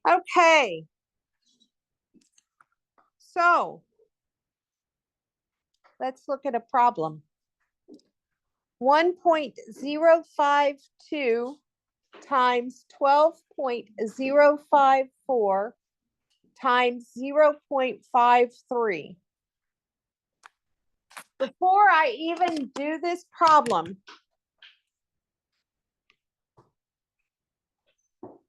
Okay. So let's look at a problem. 1.052 times 12.054 times 0.53. Before I even do this problem,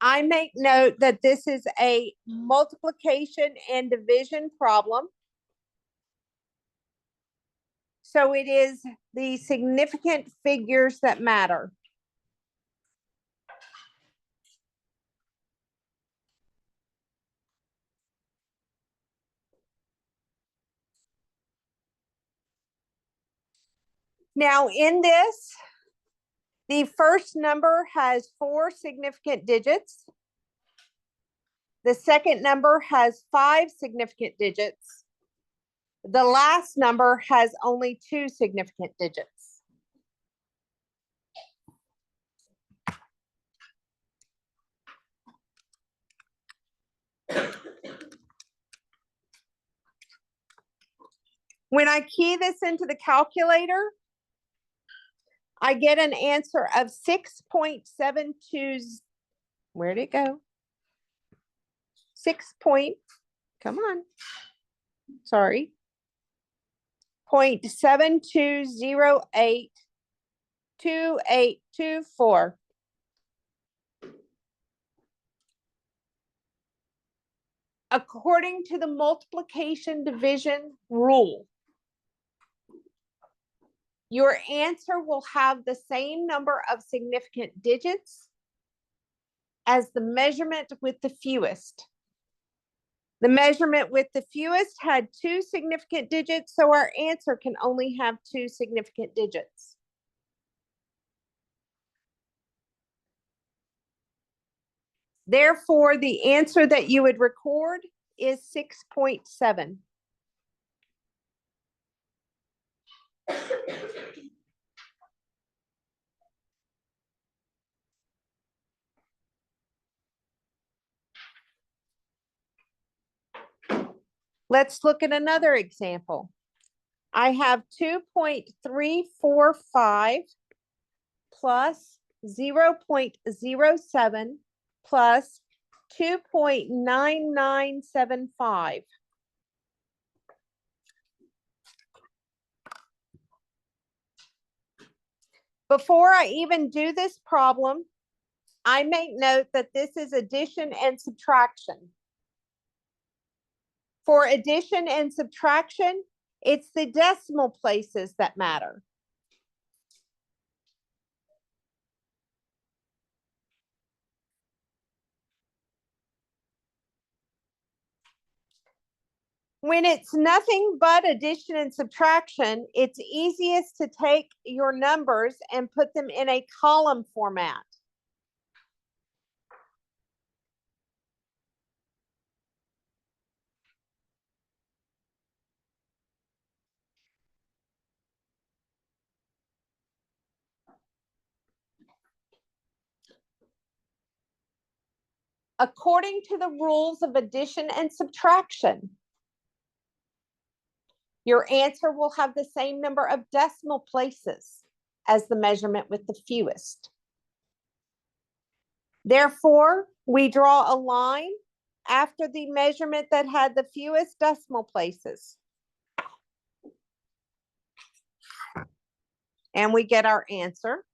I make note that this is a multiplication and division problem. So it is the significant figures that matter. Now in this, the first number has 4 significant digits. The second number has 5 significant digits. The last number has only 2 significant digits. When I key this into the calculator, I get an answer of 6.72. Where'd it go? 6 point, come on. Sorry. 0.72082824. According to the multiplication division rule, your answer will have the same number of significant digits as the measurement with the fewest. The measurement with the fewest had 2 significant digits, so our answer can only have 2 significant digits. Therefore, the answer that you would record is 6.7. Let's look at another example. I have 2.345 plus 0.07 plus 2.9975. Before I even do this problem, I make note that this is addition and subtraction. For addition and subtraction, it's the decimal places that matter. When it's nothing but addition and subtraction, it's easiest to take your numbers and put them in a column format. According to the rules of addition and subtraction, your answer will have the same number of decimal places as the measurement with the fewest. Therefore, we draw a line after the measurement that had the fewest decimal places. And we get our answer.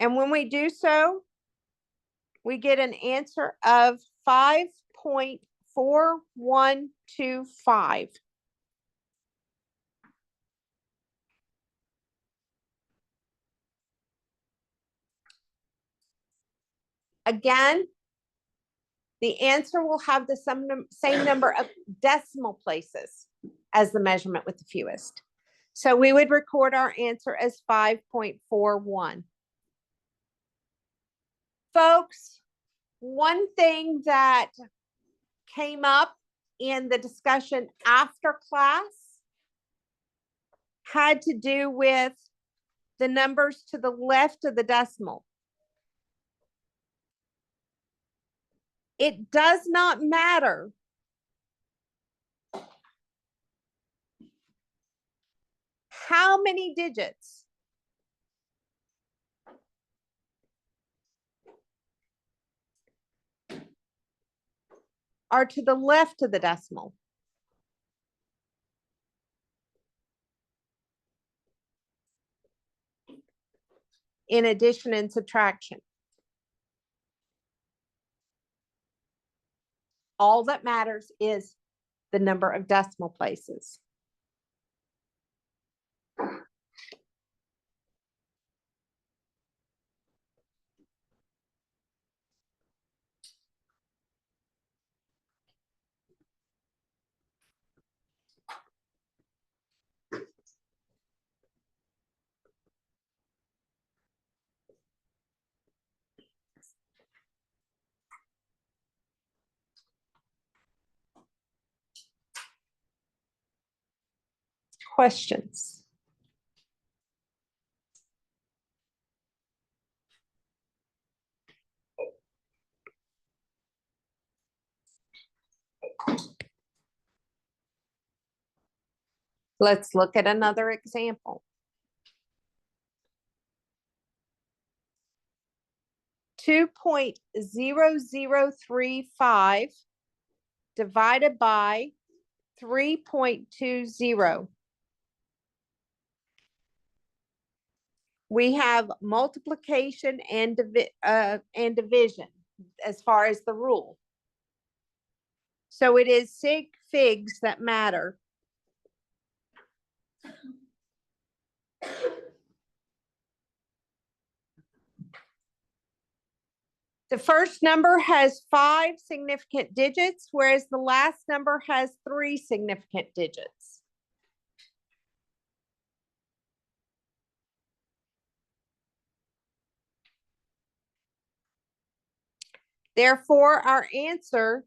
And when we do so, we get an answer of 5.4125. Again, the answer will have the same number of decimal places as the measurement with the fewest. So we would record our answer as 5.41. Folks, one thing that came up in the discussion after class had to do with the numbers to the left of the decimal. It does not matter how many digits are to the left of the decimal. In addition and subtraction. All that matters is the number of decimal places. Questions? Let's look at another example. 2.0035 divided by 3.20. We have multiplication and division as far as the rule. So it is sig figs that matter. The first number has 5 significant digits, whereas the last number has 3 significant digits. Therefore, our answer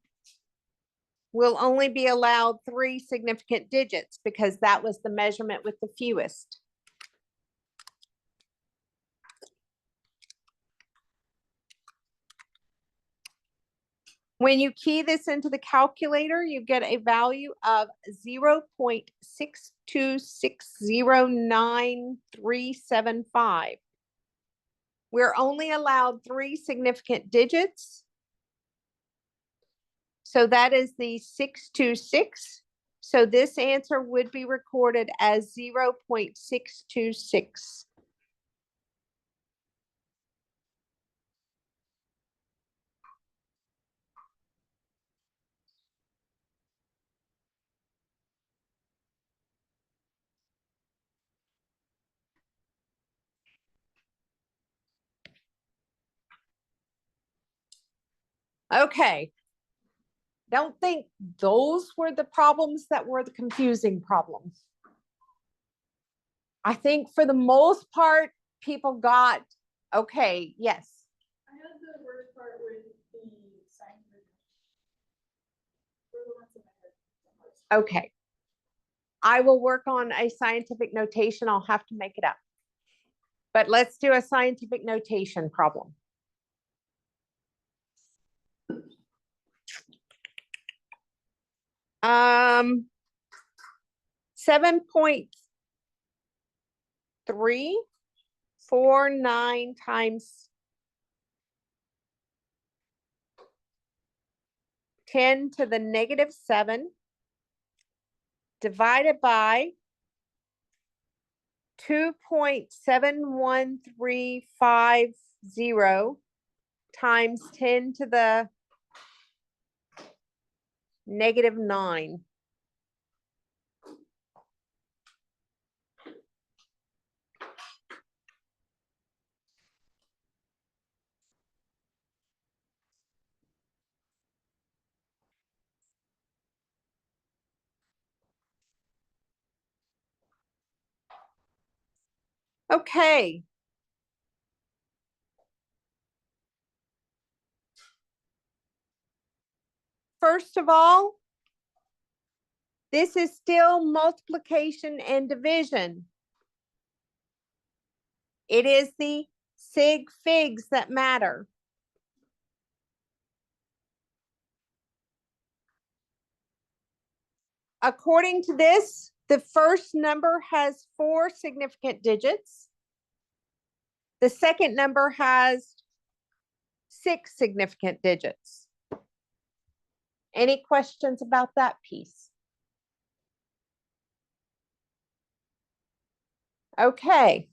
will only be allowed 3 significant digits because that was the measurement with the fewest. When you key this into the calculator, you get a value of 0.62609,375. We're only allowed 3 significant digits. So that is the 626. So this answer would be recorded as 0.626. Okay. Don't think those were the problems that were the confusing problems. I think for the most part, people got, okay, yes. I had the worst part with the sign. Okay. I will work on a scientific notation. I'll have to make it up. But let's do a scientific notation problem. Um, 7.349 times 10 to the negative 7 divided by 2.71350 times 10 to the negative 9. Okay. First of all, this is still multiplication and division. It is the sig figs that matter. According to this, the first number has 4 significant digits. The second number has 6 significant digits. Any questions about that piece? Okay.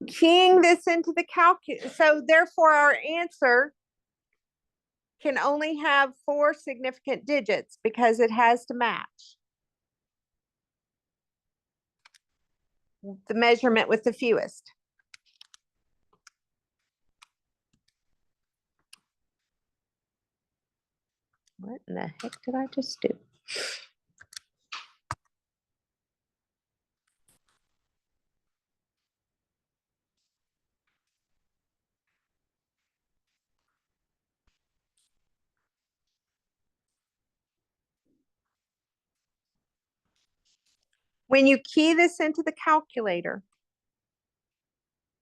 Keying this into the calculator, so therefore our answer can only have 4 significant digits because it has to match the measurement with the fewest. What in the heck did I just do? When you key this into the calculator,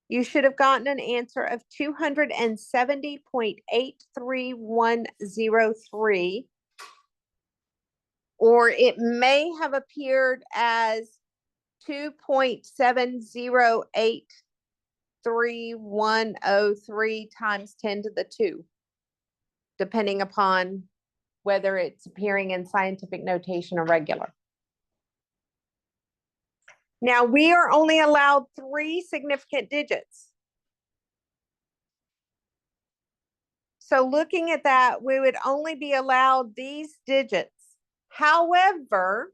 you should have gotten an answer of 270.83103, or it may have appeared as 2.7083103 times 10 to the 2, depending upon whether it's appearing in scientific notation or regular. Now, we are only allowed 3 significant digits. So looking at that, we would only be allowed these digits. However,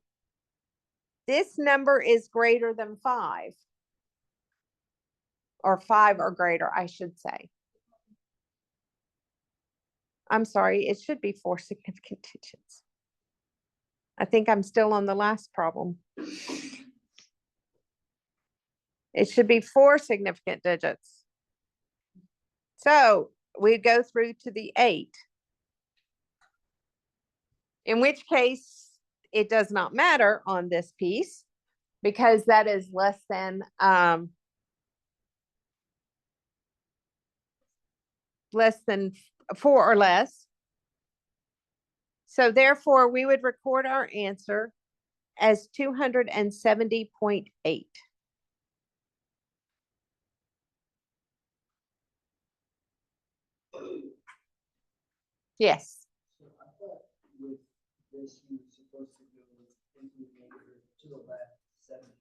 this number is greater than 5. Or 5 or greater, I should say. I'm sorry, it should be 4 significant digits. I think I'm still on the last problem. It should be 4 significant digits. So we go through to the 8. In which case, it does not matter on this piece because that is less than 4 or less. So therefore, we would record our answer as 270.8. Yes. So I thought with this, you were supposed to go into the neighborhood to the left 7 times.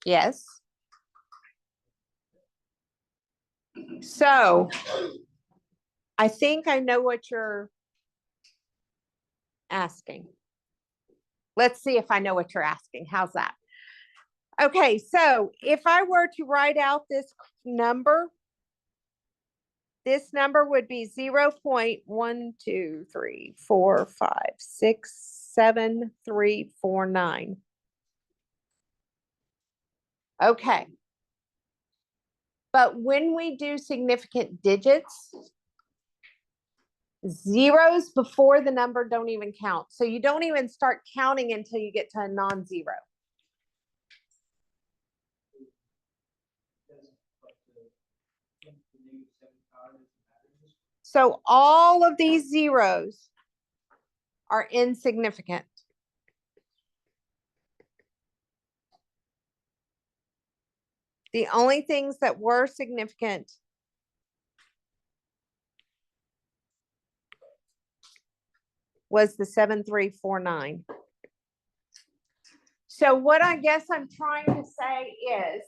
Yes. So I think I know what you're asking. Let's see if I know what you're asking. How's that? Okay, so if I were to write out this number would be 0.12345673349. Okay. But when we do significant digits, zeros before the number don't even count. So you don't even start counting until you get to a non-zero. So all of these zeros are insignificant. The only things that were significant was the 7349. So what I guess I'm trying to say is,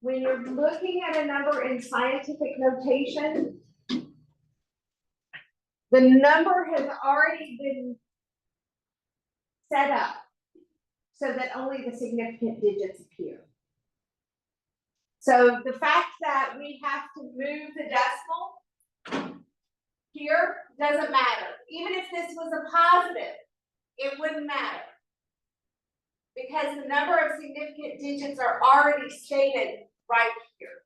when you're looking at a number in scientific notation, the number has already been set up so that only the significant digits appear. So the fact that we have to move the decimal Here, doesn't matter. Even if this was a positive, it wouldn't matter. Because the number of significant digits are already stated right here.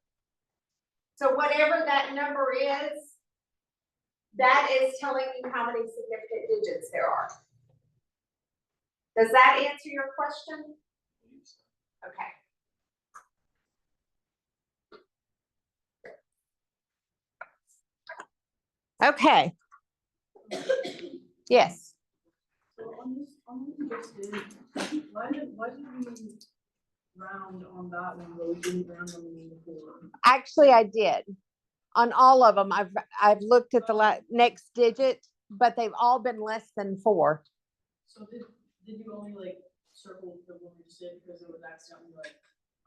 So whatever that number is, that is telling you how many significant digits there are. Does that answer your question? Okay. Okay. Yes. So on this, why did we round on that one, but we didn't round on the before? Actually, I did. On all of them, I've looked at the next digit, but they've all been less than 4. So did you only like circle the one you said because it was accidentally like?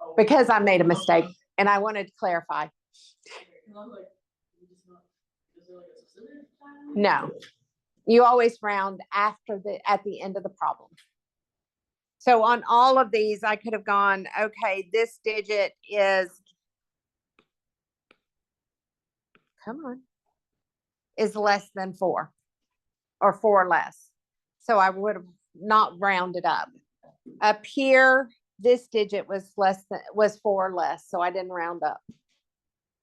Oh, Because I made a mistake and I wanted to clarify. okay, 'cause I was like, we just not, is there like a specific time? No, you always round at the end of the problem. So on all of these, I could have gone, okay, this digit is, come on, is less than 4 or 4 less. So I would have not rounded up. Up here, this digit was 4 less, so I didn't round up.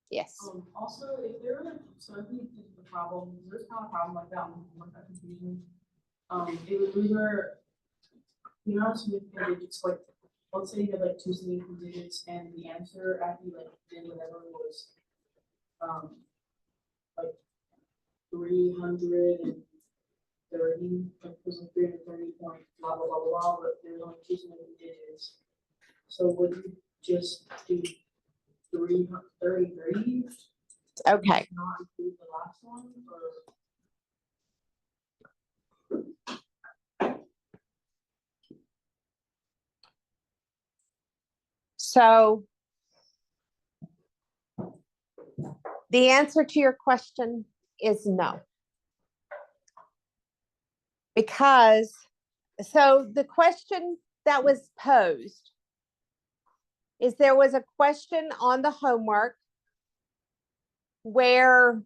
Yes. Also, if there were, so if we did the problem, there's kind of a problem like that one that confusion. We were, you know, significant digits, like, let's say you had like 2 significant digits and the answer after you like did whatever was, like 330, like it was like 330 point blah blah blah blah, but there's only 2 significant digits. So would you just do 333? Okay. Not include the last one, or? So the answer to your question is no. Because, so the question that was posed is there was a question on the homework where,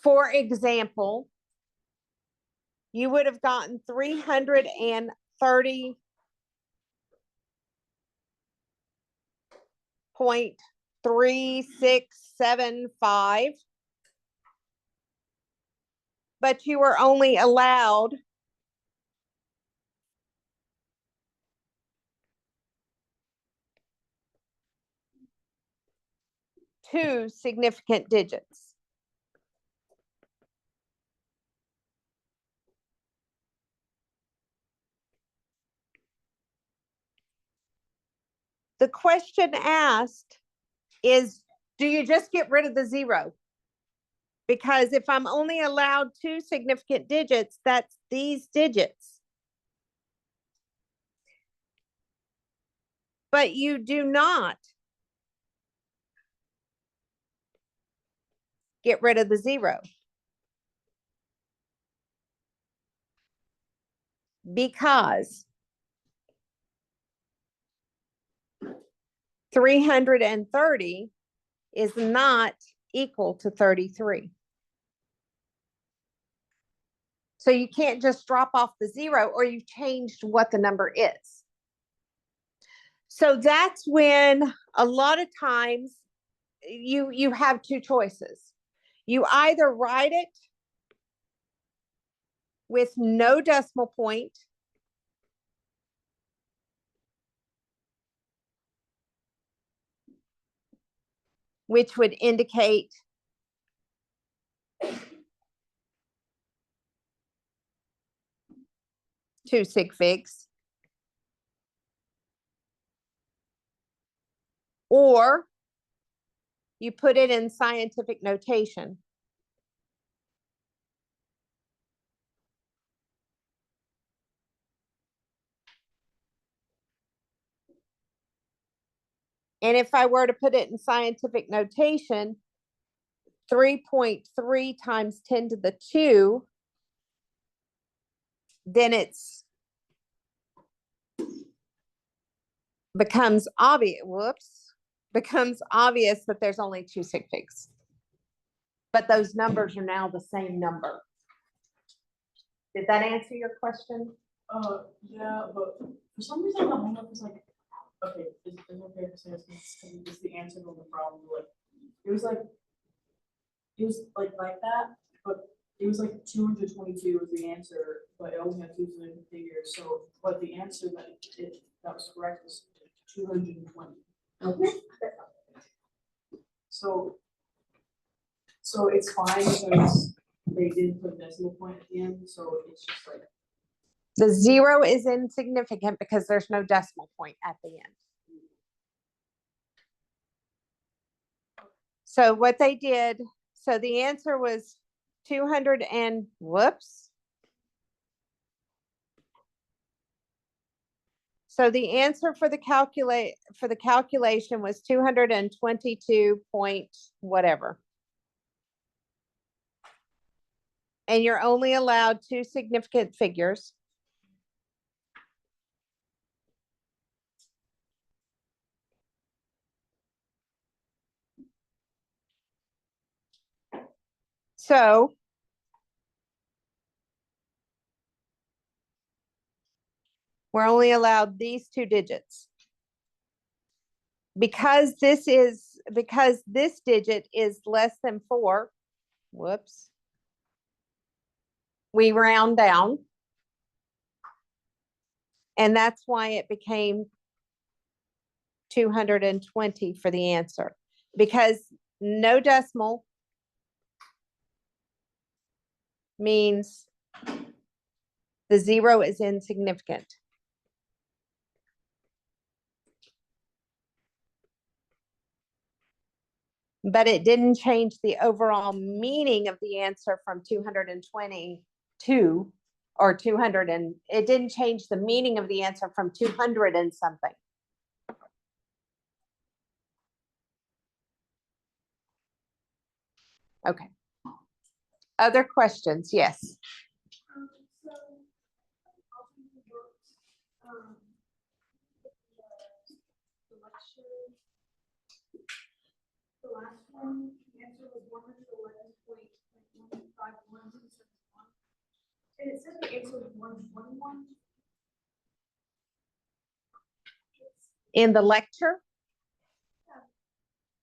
for example, you would have gotten 330.3675, but you were only allowed two significant digits. The question asked is, do you just get rid of the 0? Because if I'm only allowed 2 significant digits, that's these digits. But you do not get rid of the 0. Because 330 is not equal to 33. So you can't just drop off the 0, or you've changed what the number is. So that's when a lot of times you have 2 choices. You either write it with no decimal point, which would indicate two sig figs, or you put it in scientific notation. And if I were to put it in scientific notation, 3.3 times 10 to the 2, then it's becomes obvious, becomes obvious that there's only 2 sig figs. but those numbers are now the same number. Did that answer your question? Yeah, but for some reason the hang up is like, okay, it's okay to say it's the answer to the problem, like, it was like that, but it was like 222 was the answer, but it only had two significant figures, so, but the answer that was correct was 220. Okay. So it's fine because they didn't put a decimal point at the end, so it's just like, The 0 is insignificant because there's no decimal point at the end. So what they did, so the answer was 200 and whoops. So the answer for the calculation was 222 point whatever. And you're only allowed two significant figures. So we're only allowed these two digits. Because this digit is less than 4, whoops, we round down. And that's why it became 220 for the answer, because no decimal means the 0 is insignificant. But it didn't change the overall meaning of the answer from 222 or 200, and it didn't change the meaning of the answer from 200 and something. Okay. Other questions? Yes. The last one, the answer was 111.151. And it said the answer was 121. In the lecture?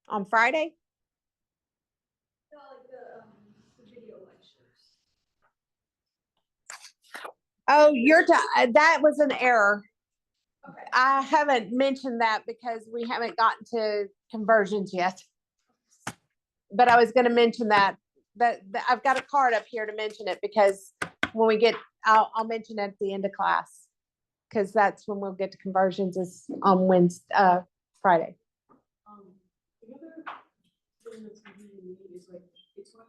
On Friday? No, like the video lectures. Oh, that was an error. Okay. I haven't mentioned that because we haven't gotten to conversions yet. But I was going to mention that I've got a card up here to mention it, because when we get, I'll mention it at the end of class, because that's when we'll get to conversions, is on Friday. The other thing that's really neat is like, it's when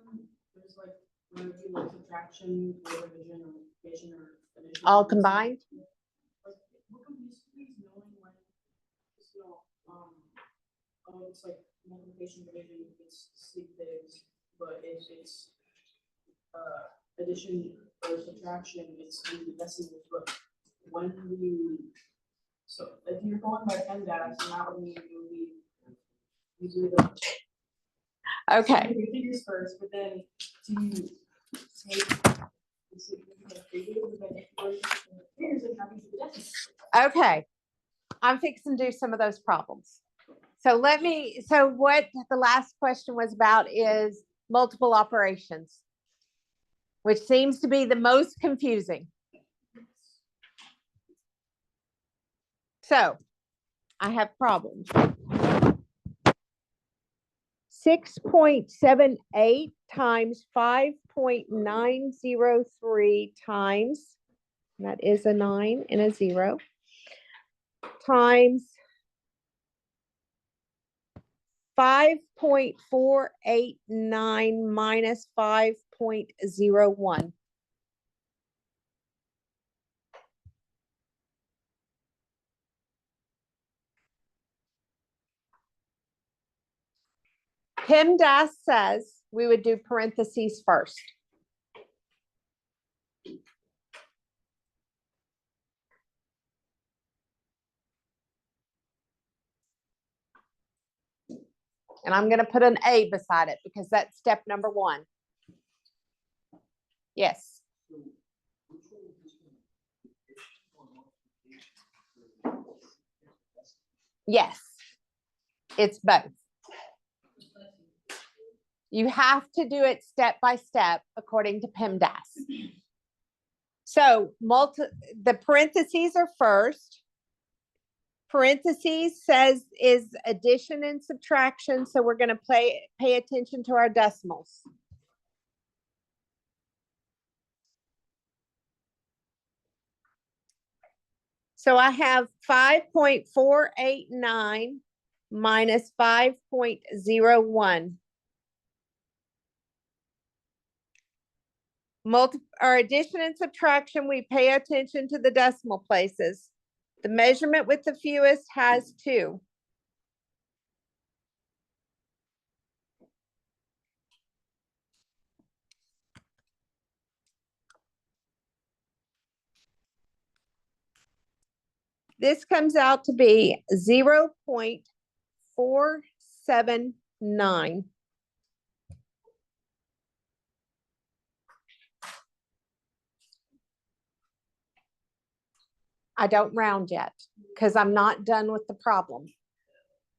there's like, when you do like subtraction or division or multiplication or addition. All combined? Like, what confused me is knowing when, it's like multiplication, division, it's sig figs, but if it's addition or subtraction, it's the decimals. But when so if you're going by PEMDAS, then that would mean it would be usually the Okay. your figures first, but then to take the significant figures, then figures and have you do the decimals. Okay. I'm fixing to do some of those problems. So what the last question was about is multiple operations, which seems to be the most confusing. So I have problems. 6.78 times 5.903 times, that is a 9 and a 0, times 5.489 minus 5.01. PEMDAS says we would do parentheses first. And I'm gonna put an A beside it because that's step number 1. Yes, So which one is this one? Addition or multiplication? yes. It's both. You have to do it step by step according to PEMDAS. So the parentheses are first. Parentheses says is addition and subtraction, so we're gonna pay attention to our decimals. So I have 5.489 minus 5.01. Our addition and subtraction, we pay attention to the decimal places. The measurement with the fewest has 2. This comes out to be 0.479. I don't round yet because I'm not done with the problem.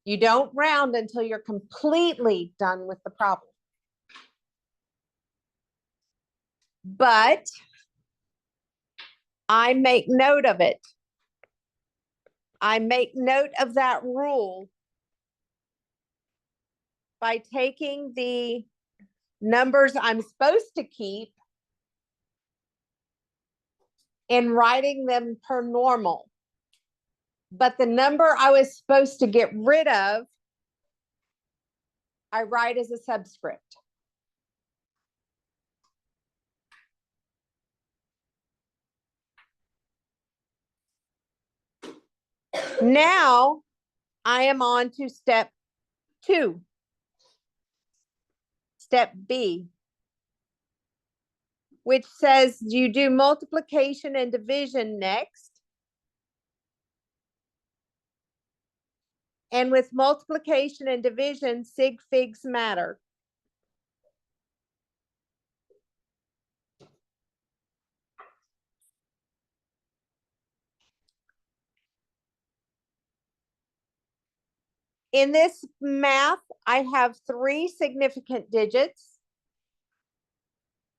You don't round until you're completely done with the problem. But I make note of it. I make note of that rule by taking the numbers I'm supposed to keep and writing them per normal. But the number I was supposed to get rid of, I write as a subscript. Now I am on to step 2. Step B, which says you do multiplication and division next. And with multiplication and division, sig figs matter. In this math, I have 3 significant digits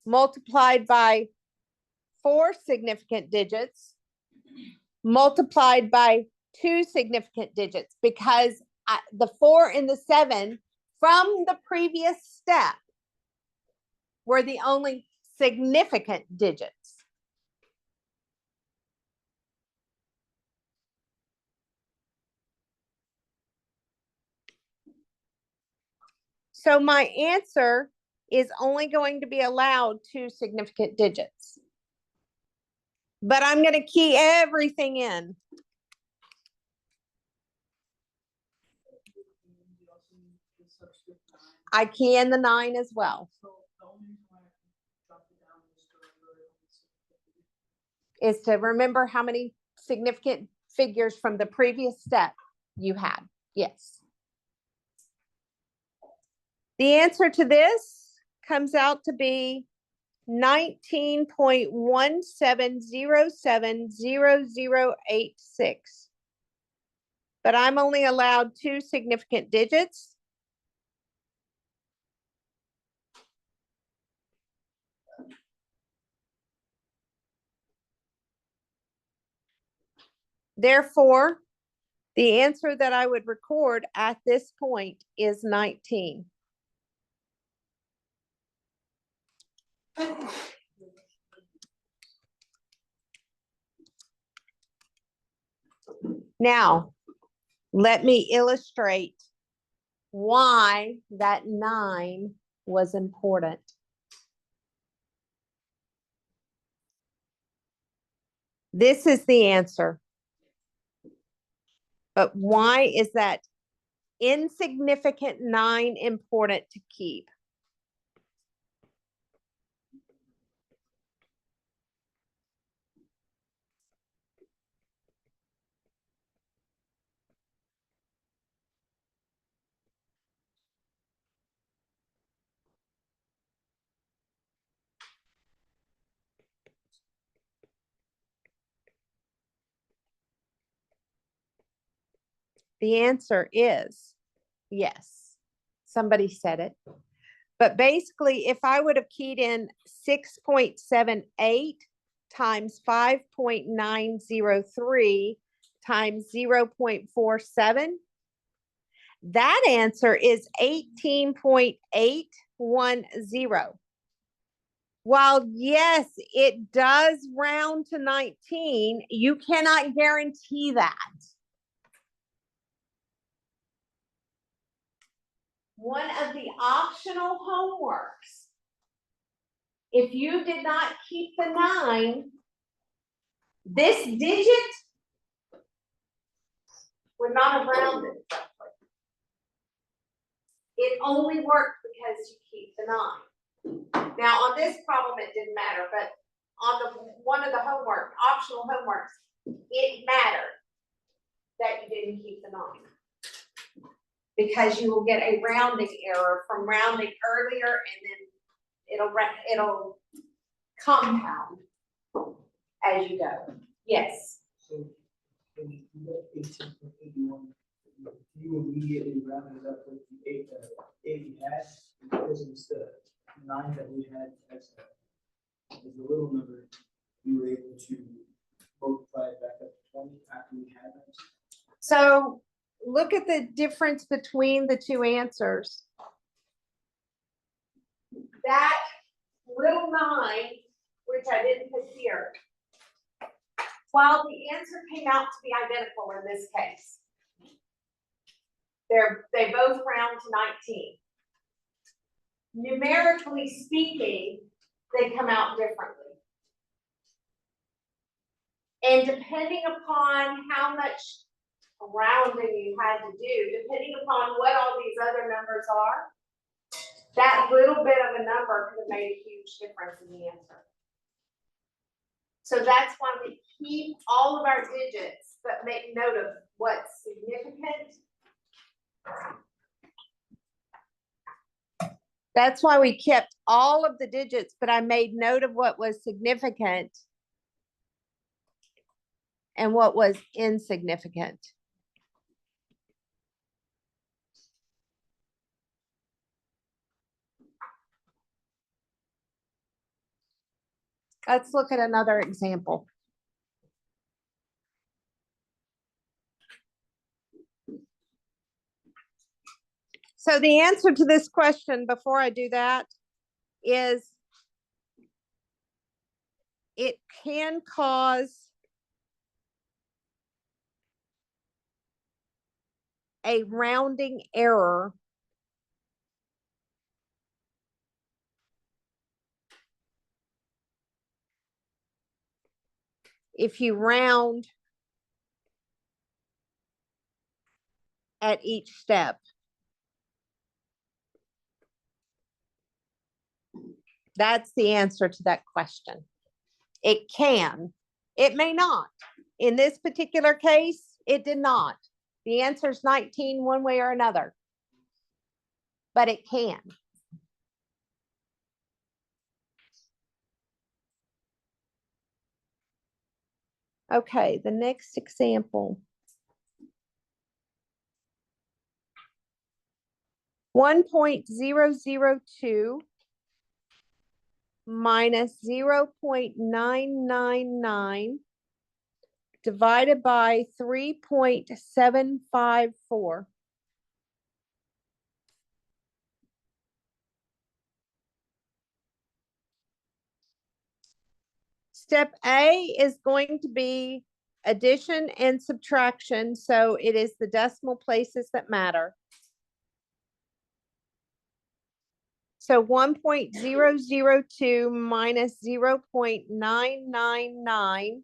multiplied by 4 significant digits multiplied by 2 significant digits, because the 4 and the 7 from the previous step were the only significant digits. So my answer is only going to be allowed 2 significant digits. But I'm going to key everything in. I key in the 9 as well. Is to remember how many significant figures from the previous step you had. Yes. The answer to this comes out to be 19.17070086. But I'm only allowed 2 significant digits. Therefore, the answer that I would record at this point is 19. Now, let me illustrate why that 9 was important. This is the answer. But why is that insignificant 9 important to keep? The answer is yes. Somebody said it. But basically, if I would have keyed in 6.78 times 5.903 times 0.47, that answer is 18.810. While yes, it does round to 19, you cannot guarantee that. One of the optional homeworks, if you did not keep the 9, this digit would not have rounded. It only worked because you keep the 9. Now on this problem, it didn't matter, but on the one of the homework, optional homeworks, it mattered that you didn't keep the 9. Because you will get a rounding error from rounding earlier, and then it'll compound as you go. Yes. So when you got 18.81, you immediately rounded up with the 8 you had, because it's the 9 that we had as the little number, you were able to multiply it back up to 20 after we had that. So look at the difference between the two answers. That little 9, which I didn't put here, while the answer came out to be identical in this case, they both round to 19. Numerically speaking, they come out differently. And depending upon how much rounding you had to do, depending upon what all these other numbers are, that little bit of a number could have made a huge difference in the answer. So that's why we keep all of our digits, but make note of what's significant. That's why we kept all of the digits, but I made note of what was significant and what was insignificant. Let's look at another example. So the answer to this question, before I do that, is it can cause a rounding error if you round at each step. That's the answer to that question. It can. It may not. In this particular case, it did not. The answer is 19 one way or another. But it can. Okay, the next example. 1.002 minus 0.999 divided by 3.754. Step A is going to be addition and subtraction, so it is the decimal places that matter. So 1.002 minus 0.999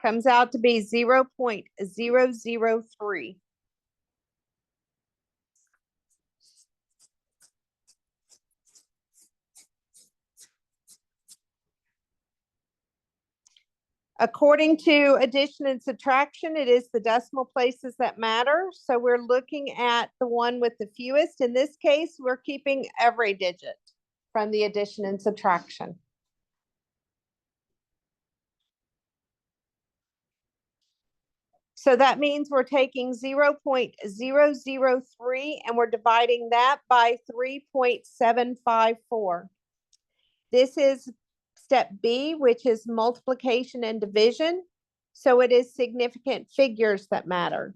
comes out to be 0.003. According to addition and subtraction, it is the decimal places that matter. So we're looking at the one with the fewest. In this case, we're keeping every digit from the addition and subtraction. So that means we're taking 0.003 and we're dividing that by 3.754. This is step B, which is multiplication and division. So it is significant figures that matter.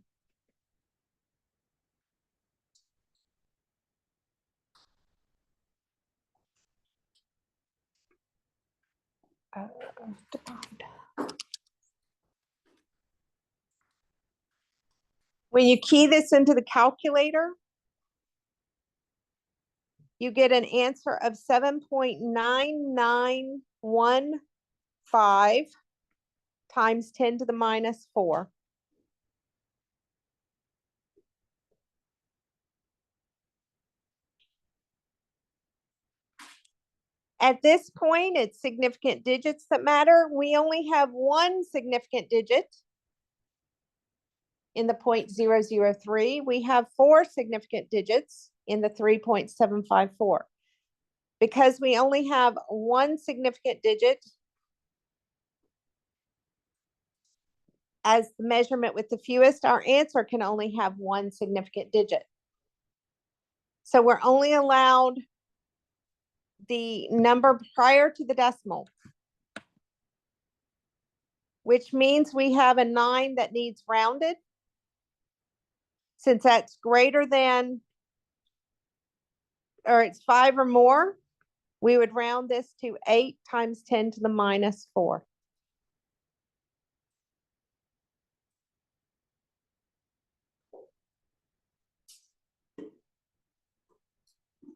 When you key this into the calculator, you get an answer of 7.9915 times 10 to the minus 4. At this point, it's significant digits that matter. We only have one significant digit in the 0.003. We have 4 significant digits in the 3.754. Because we only have one significant digit as the measurement with the fewest, our answer can only have one significant digit. So we're only allowed the number prior to the decimal, which means we have a 9 that needs rounded. Since that's greater than, or it's 5 or more, we would round this to 8 times 10 to the minus 4.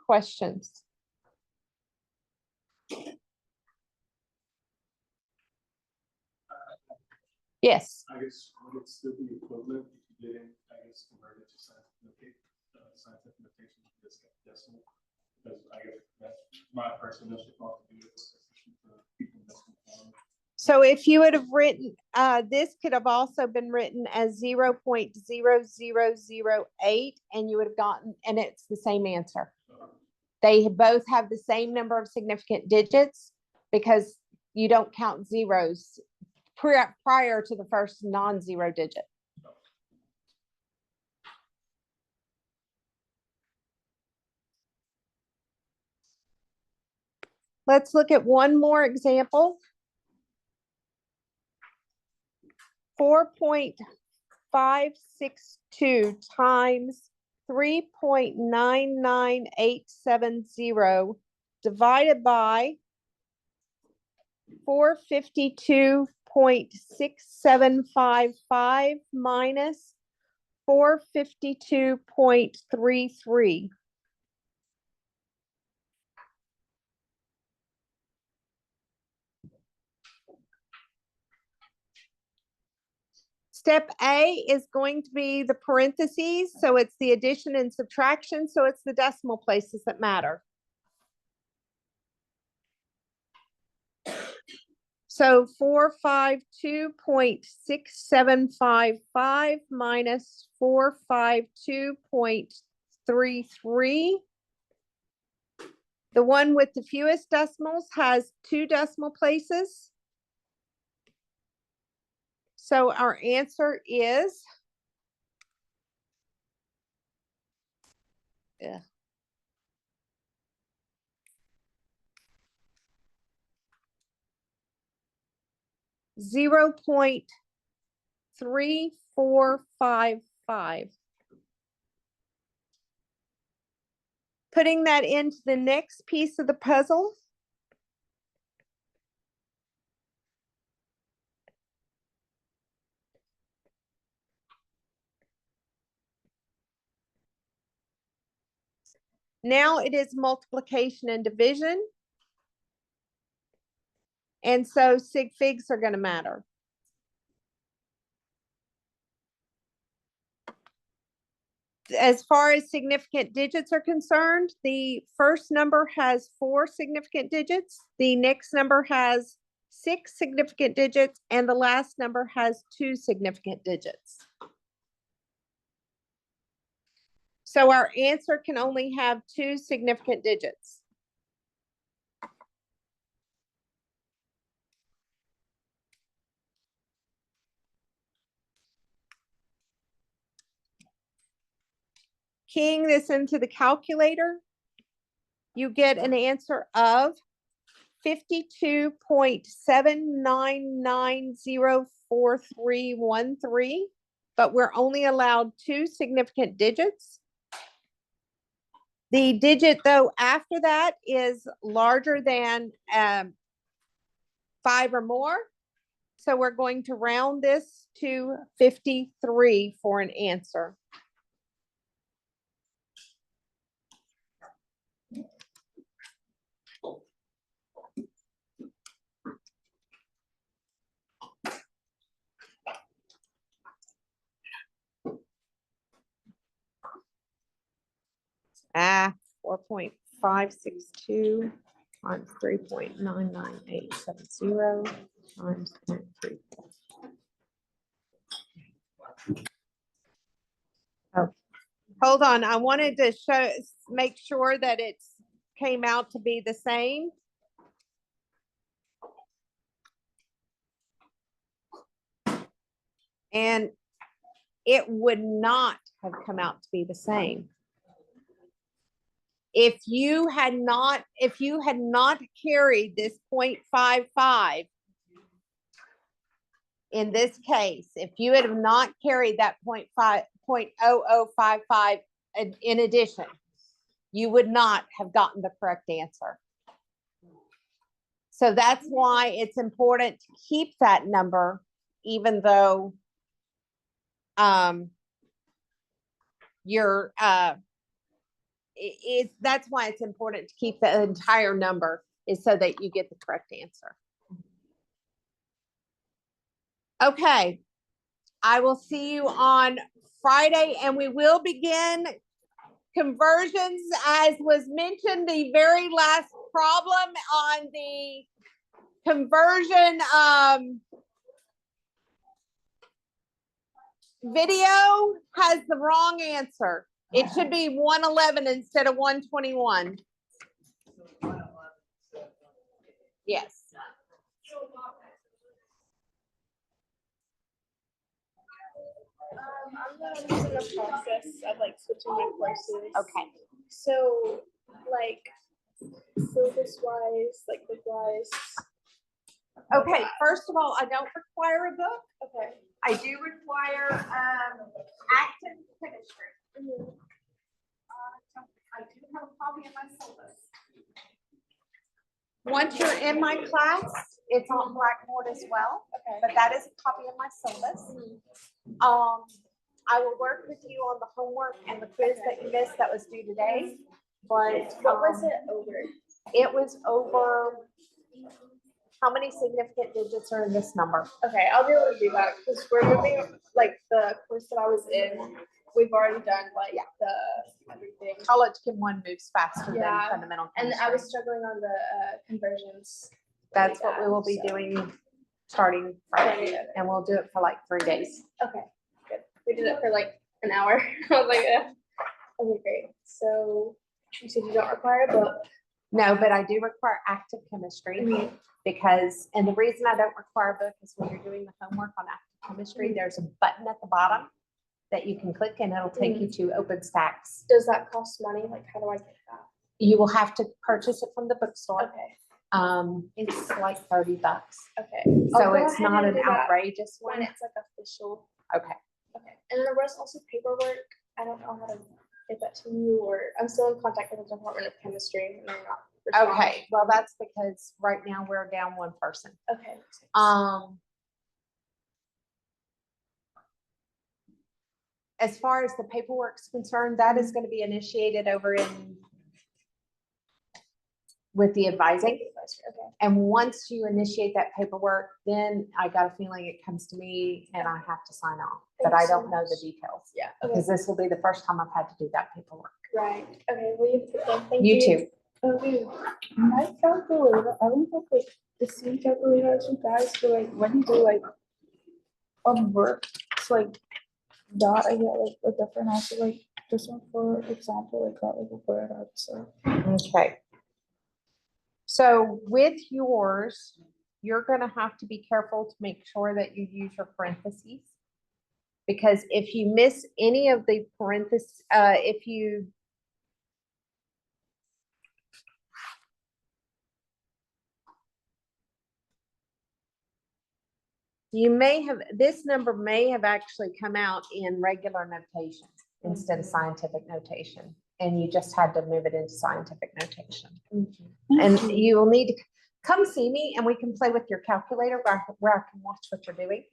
Questions? Yes. I guess would it still be equivalent if you didn't, I guess, convert it to scientific notation with this decimal? Because I guess that's my personal thought to do it with people in decimal form. So if you would have written, this could have also been written as 0.0008 and you would have gotten, and it's the same answer. They both have the same number of significant digits because you don't count zeros prior to the first non-zero digit. Let's look at one more example. 4.562 times 3.99870 divided by 452.6755 minus 452.33. Step A is going to be the parentheses, so it's the addition and subtraction, so it's the decimal places that matter. So 452.6755 minus 452.33. The one with the fewest decimals has 2 decimal places. So our answer is 0.3455. Putting that into the next piece of the puzzle. Now it is multiplication and division. And so sig figs are going to matter. As far as significant digits are concerned, the first number has 4 significant digits. The next number has 6 significant digits, and the last number has 2 significant digits. So our answer can only have 2 significant digits. Keying this into the calculator, you get an answer of 52.79904313, but we're only allowed 2 significant digits. The digit though after that is larger than 5 or more. So we're going to round this to 53 for an answer. Ah, 4.562 times 3.99870 times 0.3. Oh, hold on. I wanted to make sure that it came out to be the same. And it would not have come out to be the same. If you had not carried this 0.55 in this case, if you had not carried that 0.0055 in addition, you would not have gotten the correct answer. So that's why it's important to keep that number, even though that's why it's important to keep the entire number, is so that you get the correct answer. Okay, I will see you on Friday, and we will begin conversions. As was mentioned, the very last problem on the conversion video has the wrong answer. It should be 111 instead of 121. Yes. I'm in the process of like switching my courses. Okay. So like syllabus wise, like book wise. Okay, first of all, I don't require a book. Okay. I do require active chemistry. Mm-hmm. I do have a copy of my syllabus. Once you're in my class, it's on Blackboard as well, Okay. but that is a copy of my syllabus. I will work with you on the homework and the quiz that you missed that was due today. But What was it over? it was over how many significant digits are in this number. Okay, I'll be able to do that because we're moving like the course that I was in. We've already done like the everything. College Chem 1 moves faster than Yeah. fundamental And chemistry. I was struggling on the conversions. That's what we will be So- doing starting Friday, Okay. and we'll do it for like 3 days. Okay, good. We did it for like an hour. I was like, okay, great. So you said you don't require a book. No, but I do require active chemistry Mhm. because, and the reason I don't require a book is when you're doing the homework on active chemistry, there's a button at the bottom that you can click and it'll take you to OpenStax. Does that cost money? Like, how do I get that? You will have to purchase it from the bookstore. Okay, It's like $30. okay. I'll So go it's ahead not and an do that outrageous when one. it's like official. Okay. Okay, and then there was also paperwork. I don't know how to get that to you, or I'm still in contact with the Department of Chemistry and they're not responding. Okay. Well, that's because right now we're down one person. Okay. As far as the paperwork's concerned, that is going to be initiated over with the advising. Okay. And once you initiate that paperwork, then I got a feeling it comes to me and I have to sign off, but Thank I you so don't know the much. details. Yeah. Okay. Because this will be the first time I've had to do that paperwork. Right. Okay. Well, you thank You too. Okay, my calculator, I don't have like the same calculator as you guys, so like when you do like work, it's like that, I get like a different answer, like this one, for example, I got like a word out, so. Okay. So with yours, you're gonna have to be careful to make sure that you use your parentheses. Because if you miss any of the parentheses, if you may have, this number may have actually come out in regular notation instead of scientific notation. And you just had to move it into scientific notation. And you will need to come see me and we can play with your calculator where I can watch what you're doing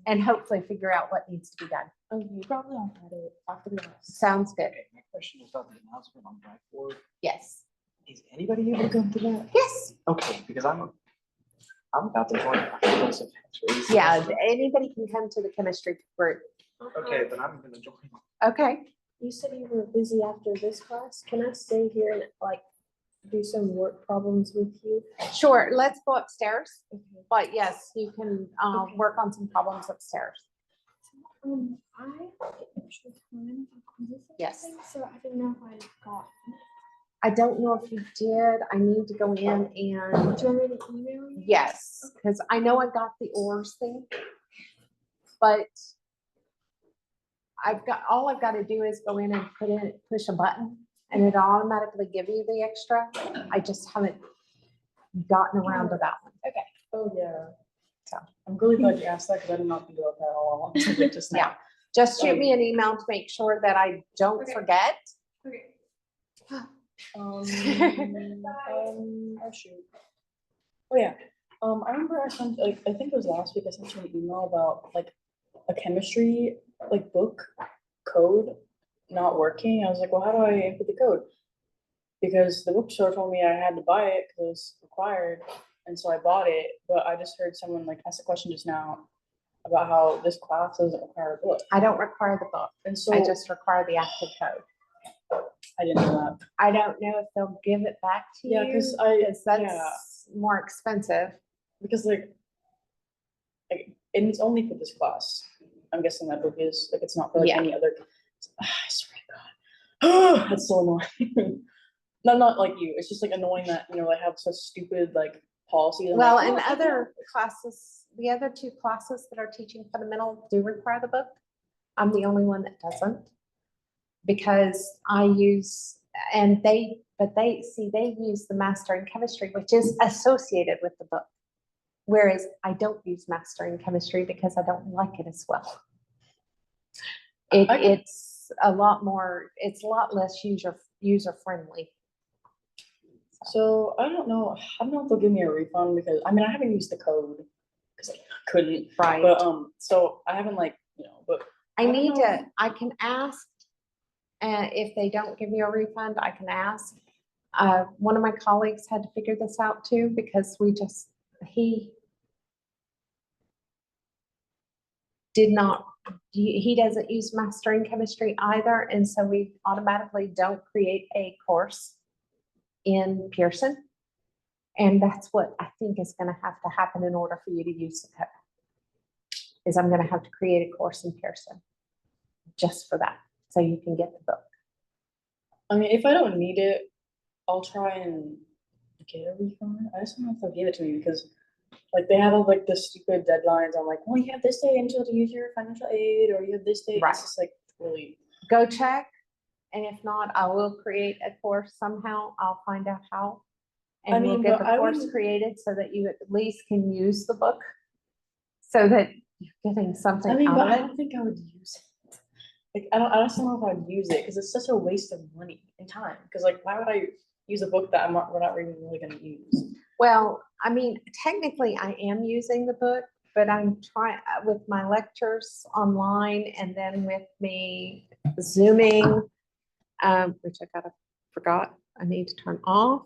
and hopefully figure out what needs to be done. You probably don't have it after the last. Sounds good. Okay, my question is about the announcement on Blackboard. Yes. Is anybody able to come to that? Yes. Okay, because I'm about to join. a Yeah, anybody can come to the chemistry group. Okay, then I'm gonna join. Okay. You said you were busy after this class. Can I stay here and like do some work problems with you? Sure, let's go upstairs. Okay. But yes, you can Okay. work on some problems upstairs. I get extra time for quizzes and Yes. things, so I didn't know if I got. I don't know if you did. I need to go in and, Do you want me to email you? yes, because I know I got the ORS thing. But all I've got to do is go in and push a button and it automatically give you the extra. I just haven't gotten around to that one. Oh, yeah. So. I'm really glad you asked that because I did not think about that all until like just now. Yeah. Just shoot me an email to make sure that I don't Okay. forget. Okay. Oh shoot. Oh yeah. I remember I sent, like, I think it was last week, I sent you an email about like a chemistry like book code not working. I was like, well, how do I input the code? Because the bookstore told me I had to buy it because it was required, and so I bought it. But I just heard someone like ask a question just now about how this class doesn't require a book, I don't require the book. and so I just require the active code. I didn't know that. I don't know if they'll give it back to you. Yeah, 'cause that's yeah. more expensive. Because like, and it's only for this class. I'm guessing that book is like it's not for like Yeah. any other. I swear to God, that's so annoying. Not like you. It's just like annoying that they have such stupid like policies. I'm Well, like, and "Oh, other classes, the other two classes that are teaching fundamental do require the book. I'm the only one that doesn't. Because I use, they use the master in chemistry, which is associated with the book. Whereas I don't use master in chemistry because I don't like it as well. It's a lot less user friendly. So I don't know. I don't know if they'll give me a refund because I haven't used the code because I couldn't. Right. But so I haven't but I don't need know. to, I can ask, if they don't give me a refund, I can ask. One of my colleagues had to figure this out too, because he doesn't use mastering chemistry either. And so we automatically don't create a course in Pearson. And that's what I think is going to have to happen in order for you to use the code. Is I'm going to have to create a course in Pearson just for that, so you can get the book. If I don't need it, I'll try and get a refund. I just don't know if they'll give it to me because like they have all like the stupid deadlines. I'm like, well, you have this day until to use your financial aid, or you have this day. Right. It's just like really. Go check, and if not, I will create a course somehow. I'll find out how. And we'll get but the I course wouldn't- created so that you at least can use the book. So that you're getting something out but of I it. don't think I would use it. Like I just don't know if I'd use it because it's such a waste of money and time. Because like, why would I use a book that we're not really going to use? Well, technically I am using the book, but I'm trying with my lectures online and then with me Zooming, which forgot I need to turn off.